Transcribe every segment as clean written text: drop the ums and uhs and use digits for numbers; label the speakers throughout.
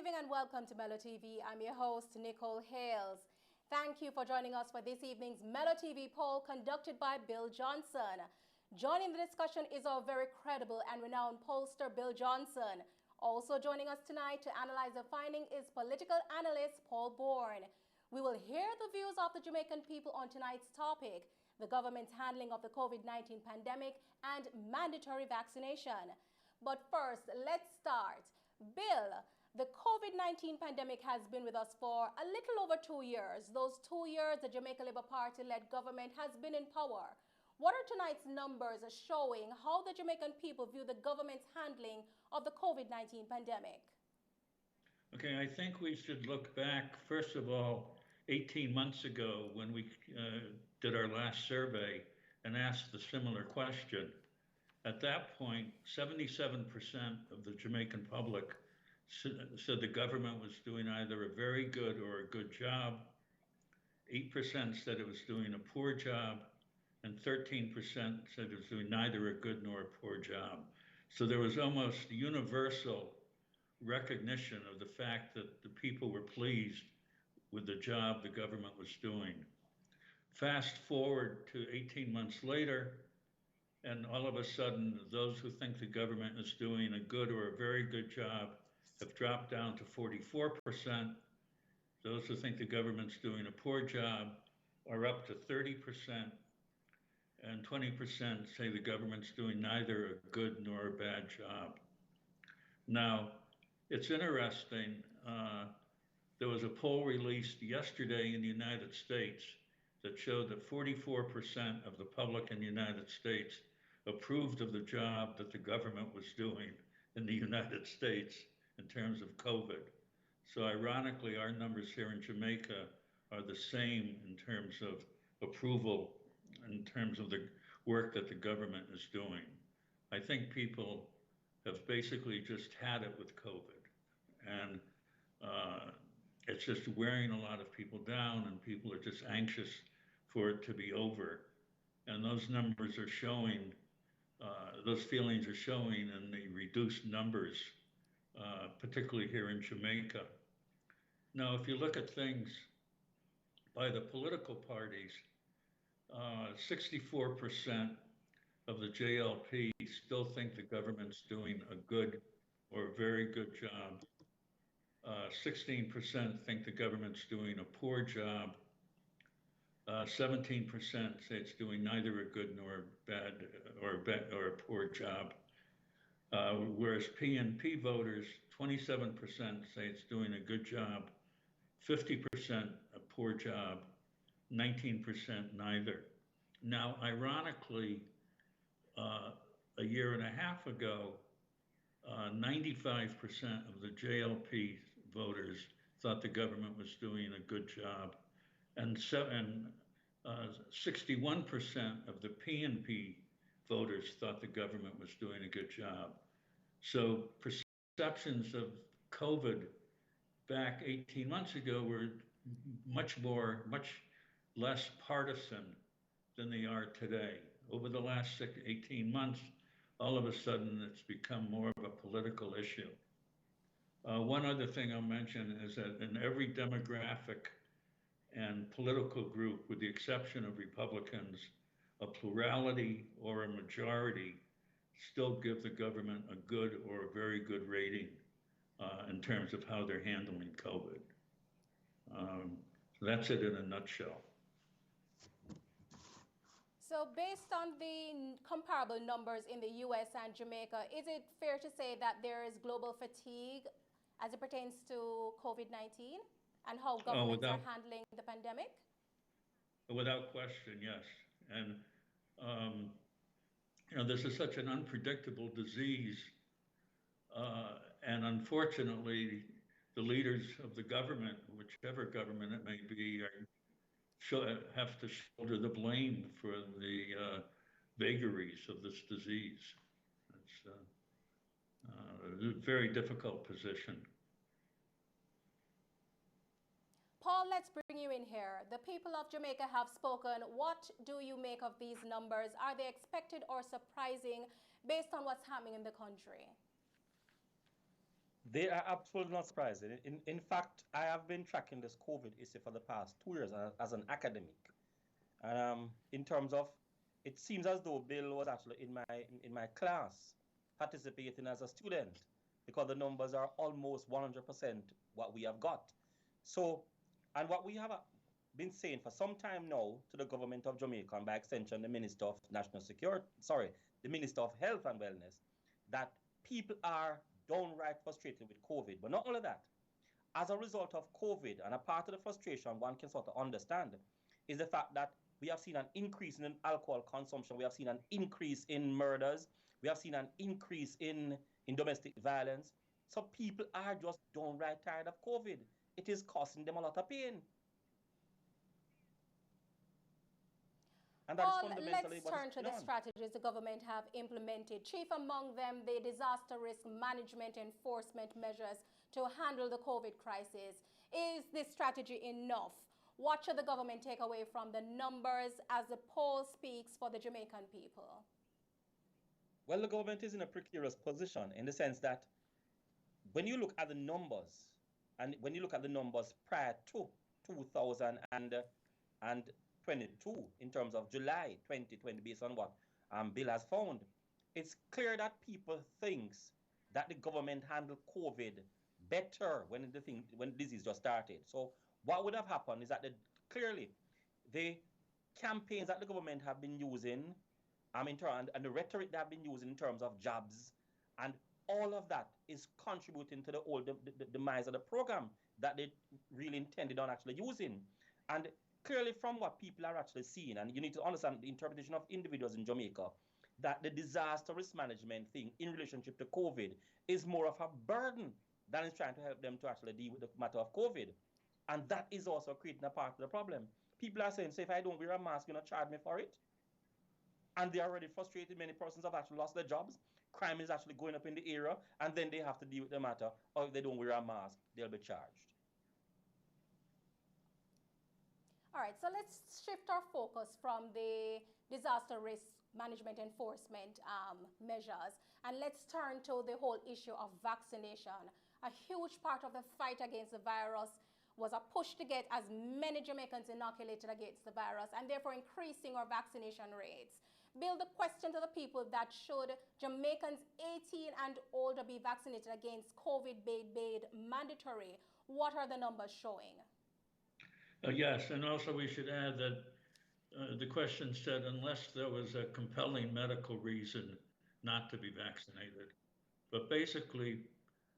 Speaker 1: evening and welcome to Mello TV. I'm your host, Nicole Hales. Thank you for joining us for this evening's Mello TV poll conducted by Bill Johnson. Joining the discussion is our very credible and renowned pollster, Bill Johnson. Also joining us tonight to analyze the finding is political analyst Paul Bourne. We will hear the views of the Jamaican people on tonight's topic, the government's handling of the COVID-19 pandemic and mandatory vaccination. But first, let's start. Bill, the COVID-19 pandemic has been with us for a little over 2 years. Those 2 years, the Jamaica Labour Party-led government has been in power. What are tonight's numbers showing how the Jamaican people view the government's handling of the COVID-19 pandemic?
Speaker 2: Okay, I think we should look back, first of all, 18 months ago when we did our last survey and asked the similar question. At that point, 77% of the Jamaican public said the government was doing either a very good or a good job. 8% said it was doing a poor job, and 13% said it was doing neither a good nor a poor job. So there was almost universal recognition of the fact that the people were pleased with the job the government was doing. Fast forward to 18 months later, and all of a sudden, those who think the government is doing a good or a very good job have dropped down to 44%. Those who think the government's doing a poor job are up to 30%. And 20% say the government's doing neither a good nor a bad job. Now, it's interesting. There was a poll released yesterday in the United States that showed that 44% of the public in the United States approved of the job that the government was doing in the United States in terms of COVID. So ironically, our numbers here in Jamaica are the same in terms of approval, in terms of the work that the government is doing. I think people have basically just had it with COVID. And it's just wearing a lot of people down, and people are just anxious for it to be over. And those numbers are showing, those feelings are showing in the reduced numbers, particularly here in Jamaica. Now, if you look at things by the political parties, 64% of the JLP still think the government's doing a good or a very good job. 16% think the government's doing a poor job. 17% say it's doing neither a good nor a bad or a poor job. Whereas PNP voters, 27% say it's doing a good job, 50% a poor job, 19% neither. Now, ironically, a year and a half ago, 95% of the JLP voters thought the government was doing a good job, and 61% of the PNP voters thought the government was doing a good job. So perceptions of COVID back 18 months ago were much less partisan than they are today. Over the last 18 months, all of a sudden it's become more of a political issue. One other thing I'll mention is that in every demographic and political group, with the exception of Republicans, a plurality or a majority still give the government a good or a very good rating in terms of how they're handling COVID. So that's it in a nutshell.
Speaker 1: So based on the comparable numbers in the US and Jamaica, is it fair to say that there is global fatigue as it pertains to COVID-19 and how governments are handling the pandemic?
Speaker 2: Without question, yes. And this is such an unpredictable disease. And unfortunately, the leaders of the government, whichever government it may be, have to shoulder the blame for the vagaries of this disease. It's a very difficult position.
Speaker 1: Paul, let's bring you in here. The people of Jamaica have spoken. What do you make of these numbers? Are they expected or surprising based on what's happening in the country?
Speaker 3: They are absolutely not surprised. In fact, I have been tracking this COVID issue for the past 2 years as an academic. And in terms of, it seems as though Bill was actually in my class participating as a student because the numbers are almost 100% what we have got. So, and what we have been saying for some time now to the government of Jamaica and by extension the Minister of National Security, sorry, the Minister of Health and Wellness, that people are downright frustrated with COVID. But not only that, as a result of COVID, and a part of the frustration one can sort of understand is the fact that we have seen an increase in alcohol consumption, we have seen an increase in murders, we have seen an increase in domestic violence. So people are just downright tired of COVID. It is causing them a lot of pain. And that is
Speaker 1: Paul,
Speaker 3: fundamentally
Speaker 1: let's
Speaker 3: what is
Speaker 1: turn to
Speaker 3: going
Speaker 1: the
Speaker 3: on.
Speaker 1: strategies the government have implemented. Chief among them, the disaster risk management enforcement measures to handle the COVID crisis. Is this strategy enough? What should the government take away from the numbers as the poll speaks for the Jamaican people?
Speaker 3: Well, the government is in a precarious position in the sense that when you look at the numbers, and when you look at the numbers prior to 2022 in terms of July 2020, based on what Bill has found, it's clear that people thinks that the government handled COVID better when the disease just started. So what would have happened is that clearly the campaigns that the government have been using, and the rhetoric they have been using in terms of jobs, and all of that is contributing to the demise of the program that they really intended on actually using. And clearly, from what people are actually seeing, and you need to understand the interpretation of individuals in Jamaica, that the disaster risk management thing in relationship to COVID is more of a burden than it's trying to help them to actually deal with the matter of COVID. And that is also creating a part of the problem. People are saying, say, if I don't wear a mask, you're going to charge me for it. And they're already frustrated. Many persons have actually lost their jobs. Crime is actually going up in the area, and then they have to deal with the matter. Or if they don't wear a mask, they'll be charged.
Speaker 1: All right, so let's shift our focus from the disaster risk management enforcement measures, and let's turn to the whole issue of vaccination. A huge part of the fight against the virus was a push to get as many Jamaicans inoculated against the virus and therefore increasing our vaccination rates. Bill, the question to the people that should Jamaicans 18 and older be vaccinated against COVID made mandatory? What are the numbers showing?
Speaker 2: Yes, and also we should add that the question said unless there was a compelling medical reason not to be vaccinated. But basically,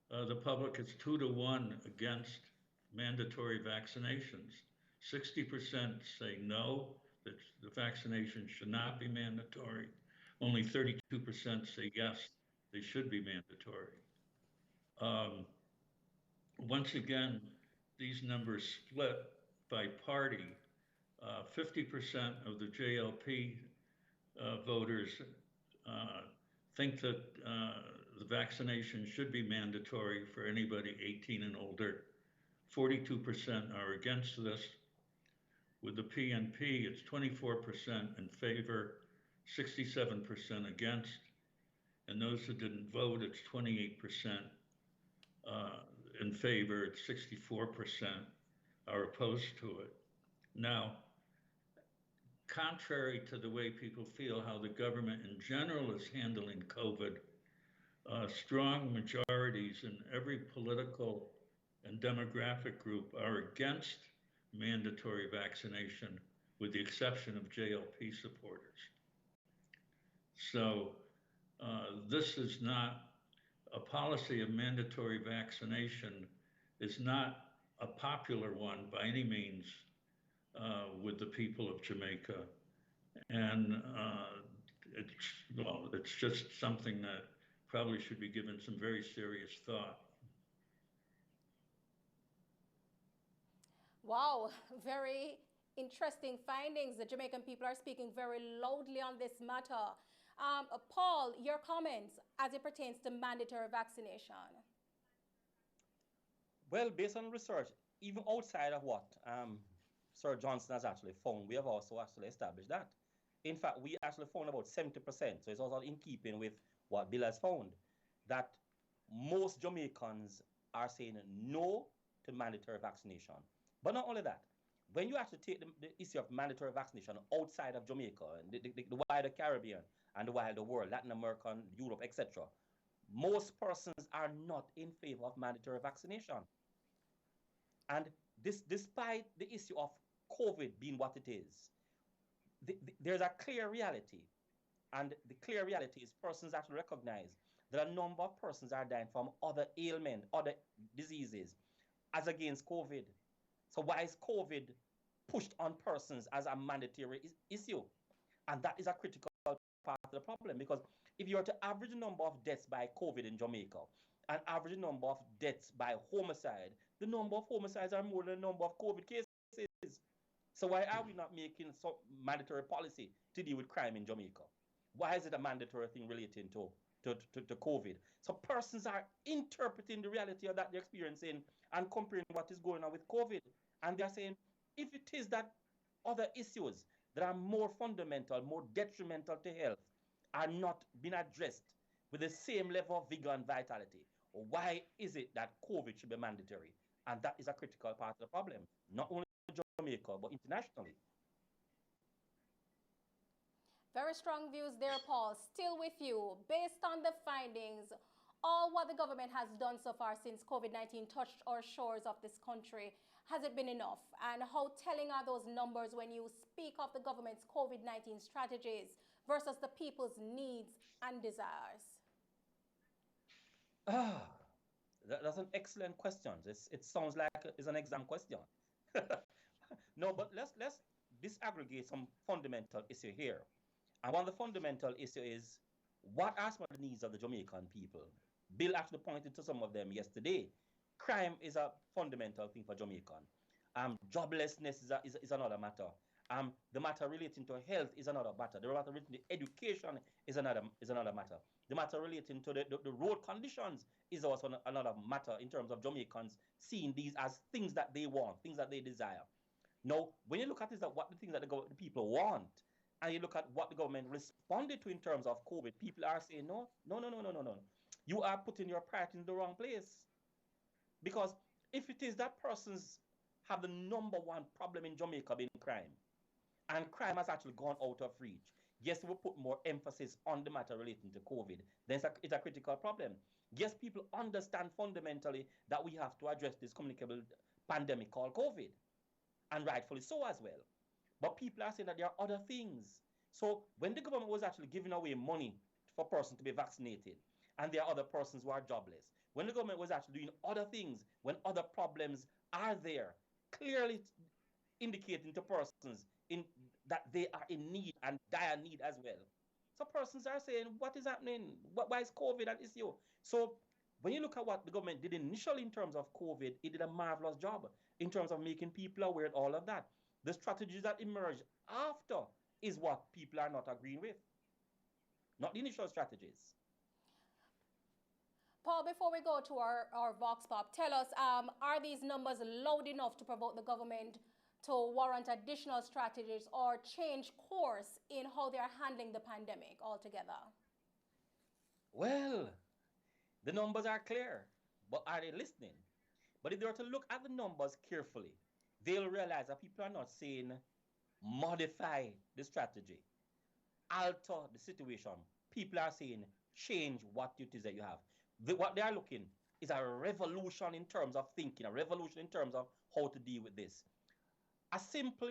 Speaker 2: the public is 2-1 against mandatory vaccinations. 60% say no, that the vaccination should not be mandatory. Only 32% say yes, they should be mandatory. Once again, these numbers split by party. 50% of the JLP voters think that the vaccination should be mandatory for anybody 18 and older. 42% are against this. With the PNP, it's 24% in favor, 67% against, and those who didn't vote, it's 28% in favor, it's 64% are opposed to it. Now, contrary to the way people feel how the government in general is handling COVID, strong majorities in every political and demographic group are against mandatory vaccination, with the exception of JLP supporters. So this is not a policy of mandatory vaccination is not a popular one by any means with the people of Jamaica. And it's just something that probably should be given some very serious thought.
Speaker 1: Wow, very interesting findings. The Jamaican people are speaking very loudly on this matter. Paul, your comments as it pertains to mandatory vaccination.
Speaker 3: Well, based on research, even outside of what Sir Johnson has actually found, we have also actually established that. In fact, we actually found about 70%, so it's also in keeping with what Bill has found, that most Jamaicans are saying no to mandatory vaccination. But not only that, when you actually take the issue of mandatory vaccination outside of Jamaica and the wider Caribbean and the wider world, Latin America, Europe, etc., most persons are not in favor of mandatory vaccination. And this, despite the issue of COVID being what it is, there's a clear reality. And the clear reality is persons actually recognize that a number of persons are dying from other ailments, other diseases, as against COVID. So why is COVID pushed on persons as a mandatory issue? And that is a critical part of the problem, because if you were to average the number of deaths by COVID in Jamaica and average the number of deaths by homicide, the number of homicides are more than the number of COVID cases. So why are we not making some mandatory policy to deal with crime in Jamaica? Why is it a mandatory thing relating to COVID? So persons are interpreting the reality of that they're experiencing and comparing what is going on with COVID. And they're saying, if it is that other issues that are more fundamental, more detrimental to health, are not being addressed with the same level of vigor and vitality, why is it that COVID should be mandatory? And that is a critical part of the problem, not only in Jamaica, but internationally.
Speaker 1: Very strong views there, Paul. Still with you. Based on the findings, all what the government has done so far since COVID-19 touched our shores of this country, has it been enough? And how telling are those numbers when you speak of the government's COVID-19 strategies versus the people's needs and desires?
Speaker 3: That's an excellent question. It sounds like it's an exam question. No, but let's disaggregate some fundamental issue here. And one of the fundamental issue is, what are some of the needs of the Jamaican people? Bill actually pointed to some of them yesterday. Crime is a fundamental thing for Jamaican. Joblessness is another matter. The matter relating to health is another matter. The matter relating to education is another matter. The matter relating to the road conditions is also another matter in terms of Jamaicans seeing these as things that they want, things that they desire. Now, when you look at this, what the things that the people want, and you look at what the government responded to in terms of COVID, people are saying, no. You are putting your priority in the wrong place. Because if it is that persons have the number one problem in Jamaica being crime, and crime has actually gone out of reach, yes, we'll put more emphasis on the matter relating to COVID, then it's a critical problem. Yes, people understand fundamentally that we have to address this communicable pandemic called COVID, and rightfully so as well. But people are saying that there are other things. So when the government was actually giving away money for persons to be vaccinated, and there are other persons who are jobless, when the government was actually doing other things, when other problems are there, clearly indicating to persons that they are in need and dire need as well. So persons are saying, what is happening? Why is COVID an issue? So when you look at what the government did initially in terms of COVID, it did a marvelous job in terms of making people aware of all of that. The strategies that emerged after is what people are not agreeing with, not the initial strategies.
Speaker 1: Paul, before we go to our Vox Pop, tell us, are these numbers loud enough to provoke the government to warrant additional strategies or change course in how they're handling the pandemic altogether?
Speaker 3: Well, the numbers are clear, but are they listening? But if they were to look at the numbers carefully, they'll realize that people are not saying modify the strategy, alter the situation. People are saying change what it is that you have. What they are looking is a revolution in terms of thinking, a revolution in terms of how to deal with this. A simple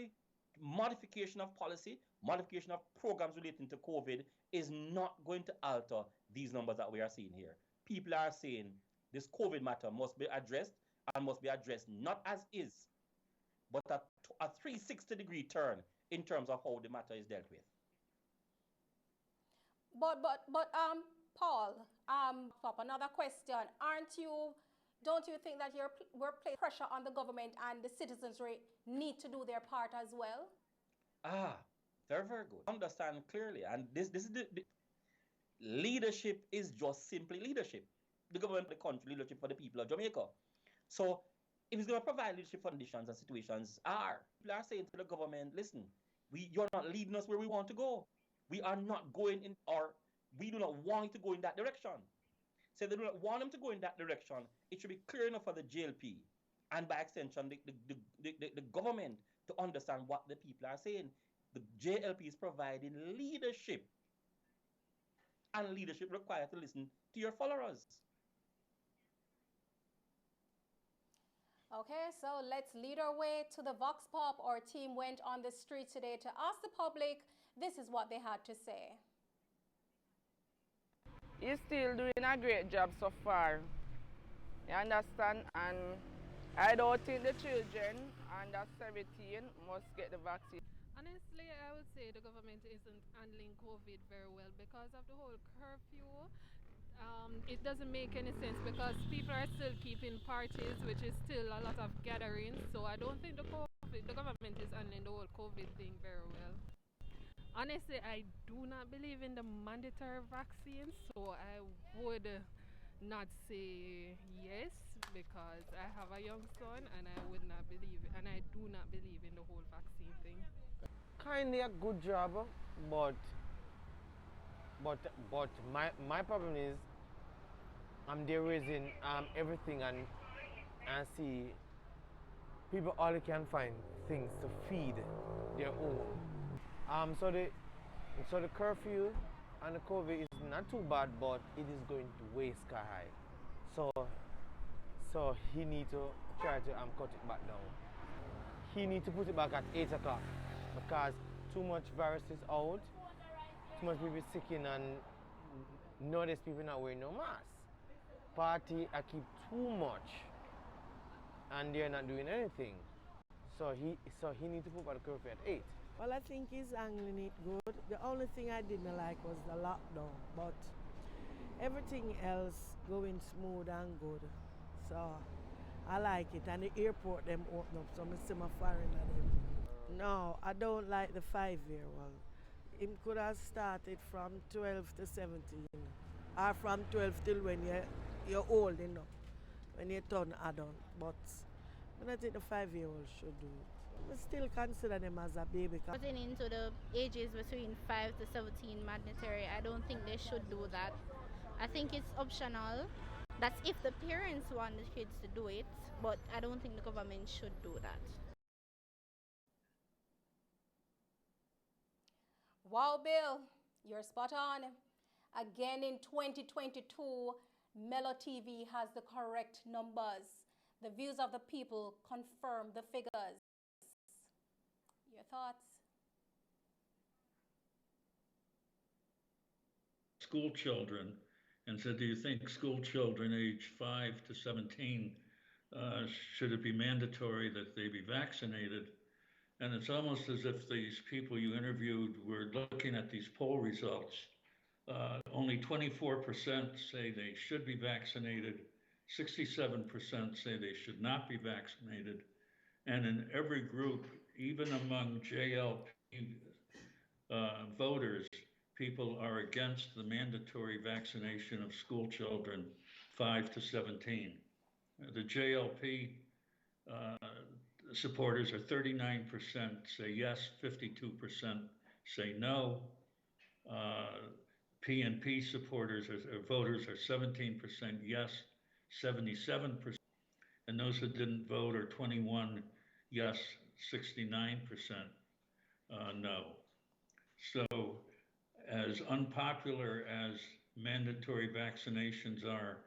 Speaker 3: modification of policy, modification of programs relating to COVID is not going to alter these numbers that we are seeing here. People are saying this COVID matter must be addressed, and must be addressed not as is, but a 360-degree turn in terms of how the matter is dealt with.
Speaker 1: But Paul, Pop, another question. Don't you think that we're putting pressure on the government and the citizenry need to do their part as well?
Speaker 3: Very, very good. Understand clearly. And this is the leadership is just simply leadership. The government, the country, leadership for the people of Jamaica. So if it's going to provide leadership conditions and situations people are saying to the government, listen, you're not leading us where we want to go. We are not going in, or we do not want to go in that direction. say they do not want them to go in that direction, it should be clear enough for the JLP and by extension the government to understand what the people are saying. The JLP is providing leadership, and leadership requires to listen to your followers.
Speaker 1: Okay, so let's lead our way to the Vox Pop. Our team went on the street today to ask the public. This is what they had to say.
Speaker 4: He's still doing a great job so far. You understand? And I don't think the children under 17 must get the vaccine.
Speaker 5: Honestly, I would say the government isn't handling COVID very well because of the whole curfew. It doesn't make any sense because people are still keeping parties, which is still a lot of gatherings. So I don't think the government is handling the whole COVID thing very well. Honestly, I do not believe in the mandatory vaccine, so I would not say yes because I have a young son and I would not believe it, and I do not believe in the whole vaccine thing.
Speaker 6: Kinda a good job, but my problem is I'm there raising everything and see people all they can find things to feed their own. So the curfew and the COVID is not too bad, but it is going to way sky high. So he need to try to cut it back down. He need to put it back at 8 o'clock because too much virus is out, too much people sick in, and nowadays people not wearing no mask. Party I keep too much and they're not doing anything. So he need to put back the curfew at 8.
Speaker 7: Well, I think he's handling it good. The only thing I didn't like was the lockdown, but everything else going smooth and good. So I like it, and the airport them open up, so I see my foreigner them. No, I don't like the 5-year one. It could have started from 12 to 17, or from 12 till when you're old enough, when you turn adult. But I think the 5-year-old should do it. We still consider them as a baby.
Speaker 8: Putting into the ages between 5 to 17 mandatory, I don't think they should do that. I think it's optional. That's if the parents want the kids to do it, but I don't think the government should do that.
Speaker 1: Wow, Bill, you're spot on. Again, in 2022, Mello TV has the correct numbers. The views of the people confirm the figures. Your thoughts?
Speaker 2: School children, and said, do you think school children age 5 to 17, should it be mandatory that they be vaccinated? And it's almost as if these people you interviewed were looking at these poll results. Only 24% say they should be vaccinated, 67% say they should not be vaccinated. And in every group, even among JLP voters, people are against the mandatory vaccination of school children 5 to 17. The JLP supporters are 39% say yes, 52% say no. PNP supporters or voters are 17% yes, 77%, and those who didn't vote are 21 yes, 69% no. So as unpopular as mandatory vaccinations are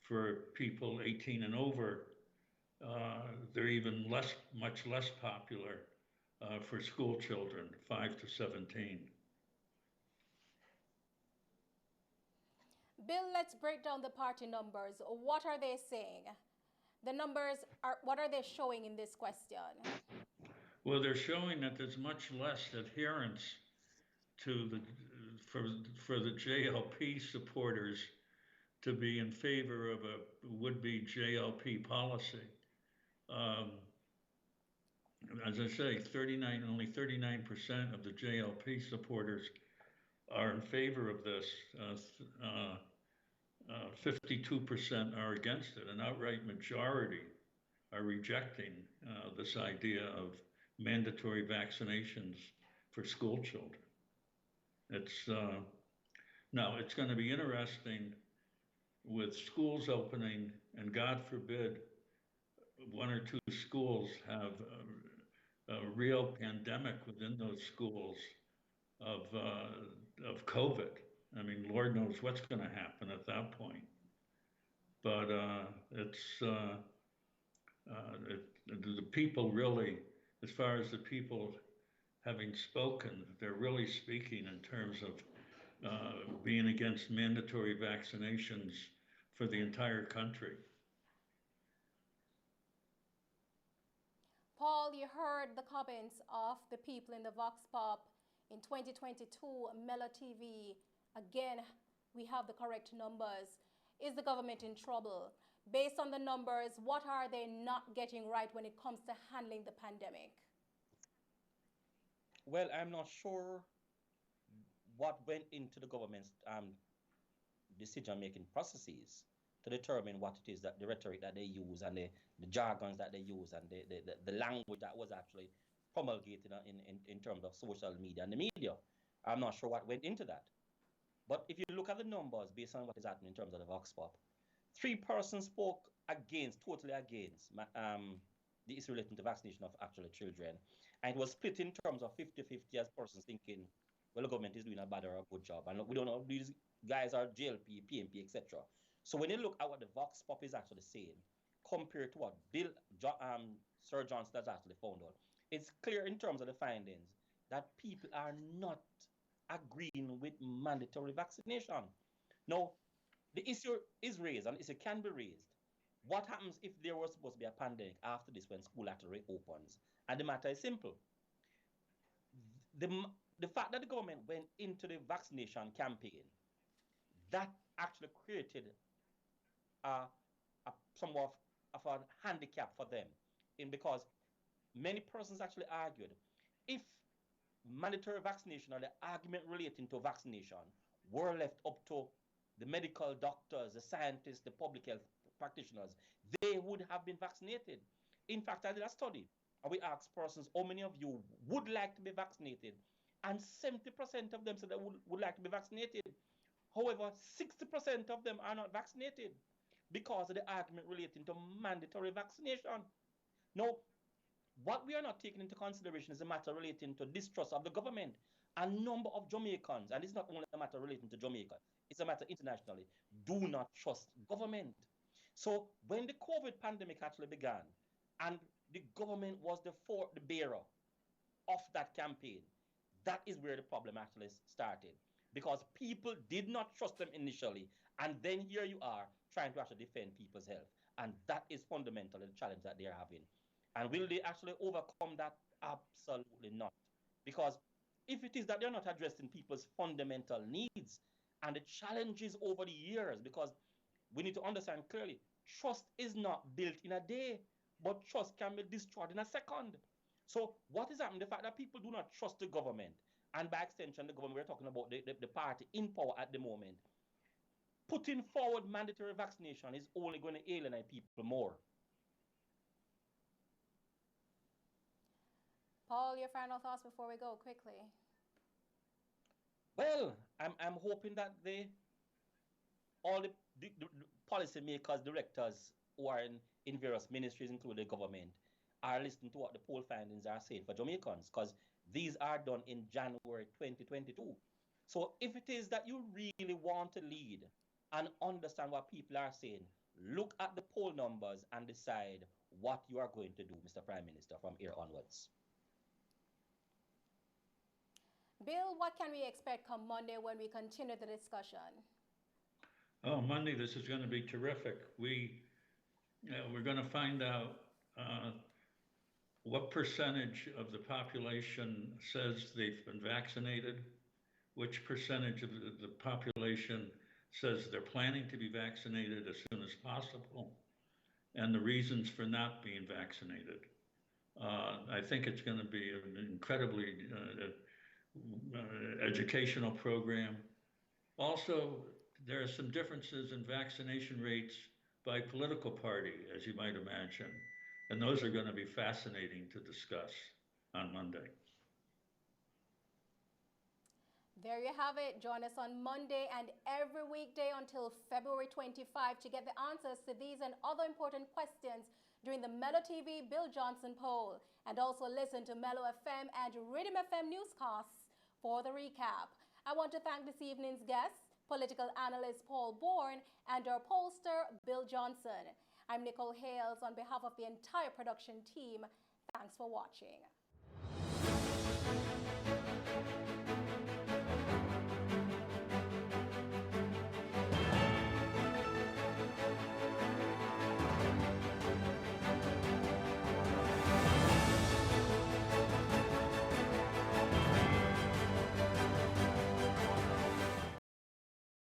Speaker 2: for people 18 and over, they're even much less popular for school children, 5 to 17.
Speaker 1: Bill, let's break down the party numbers. What are they saying? The numbers what are they showing in this question?
Speaker 2: Well, they're showing that there's much less adherence to for the JLP supporters to be in favor of a would-be JLP policy. As I say, only 39% of the JLP supporters are in favor of this. 52% are against it. An outright majority are rejecting this idea of mandatory vaccinations for school children. It's going to be interesting with schools opening, and God forbid, one or two schools have a real pandemic within those schools of COVID. I mean, Lord knows what's going to happen at that point. But the people really, as far as the people having spoken, they're really speaking in terms of being against mandatory vaccinations for the entire country.
Speaker 1: Paul, you heard the comments of the people in the Vox Pop in 2022, Mello TV. Again, we have the correct numbers. Is the government in trouble? Based on the numbers, what are they not getting right when it comes to handling the pandemic?
Speaker 3: Well, I'm not sure what went into the government's decision-making processes to determine what it is that the rhetoric that they use and the jargons that they use and the language that was actually promulgated in terms of social media and the media. I'm not sure what went into that. But if you look at the numbers based on what is happening in terms of the Vox Pop, 3 persons spoke totally against the issue relating to vaccination of actually children. And it was split in terms of 50-50 as persons thinking, well, the government is doing a bad or a good job. And we don't know, these guys are JLP, PMP, etc. So when you look at what the Vox Pop is actually saying, compared to what Sir Johnson has actually found out, it's clear in terms of the findings that people are not agreeing with mandatory vaccination. Now, the issue is raised, and the issue can be raised. What happens if there was supposed to be a pandemic after this when school actually reopens? And the matter is simple. The fact that the government went into the vaccination campaign, that actually created somewhat of a handicap for them, because many persons actually argued if mandatory vaccination or the argument relating to vaccination were left up to the medical doctors, the scientists, the public health practitioners, they would have been vaccinated. In fact, I did a study and we asked persons how many of you would like to be vaccinated, and 70% of them said they would like to be vaccinated. However, 60% of them are not vaccinated because of the argument relating to mandatory vaccination. Now, what we are not taking into consideration is a matter relating to distrust of the government. A number of Jamaicans, and it's not only a matter relating to Jamaica, it's a matter internationally, do not trust government. So when the COVID pandemic actually began, and the government was the bearer of that campaign, that is where the problem actually started. Because people did not trust them initially, and then here you are trying to actually defend people's health. And that is fundamentally the challenge that they're having. And will they actually overcome that? Absolutely not. Because if it is that they're not addressing people's fundamental needs and the challenges over the years, because we need to understand clearly, trust is not built in a day, but trust can be destroyed in a second. So what is happening? The fact that people do not trust the government, and by extension, the government, we're talking about the party in power at the moment, putting forward mandatory vaccination is only going to alienate people more.
Speaker 1: Paul, your final thoughts before we go quickly.
Speaker 3: Well, I'm hoping that all the policymakers, directors who are in various ministries, including the government, are listening to what the poll findings are saying for Jamaicans, because these are done in January 2022. So if it is that you really want to lead and understand what people are saying, look at the poll numbers and decide what you are going to do, Mr. Prime Minister, from here onwards.
Speaker 1: Bill, what can we expect come Monday when we continue the discussion?
Speaker 2: Oh, Monday, this is going to be terrific. We're going to find out what percentage of the population says they've been vaccinated, which percentage of the population says they're planning to be vaccinated as soon as possible, and the reasons for not being vaccinated. I think it's going to be an incredibly educational program. Also, there are some differences in vaccination rates by political party, as you might imagine, and those are going to be fascinating to discuss on Monday.
Speaker 1: There you have it. Join us on Monday and every weekday until February 25 to get the answers to these and other important questions during the Mello TV Bill Johnson poll. And also listen to Mello FM and Rhythm FM newscasts for the recap. I want to thank this evening's guests, political analyst Paul Bourne and our pollster Bill Johnson. I'm Nicole Hales on behalf of the entire production team. Thanks for watching.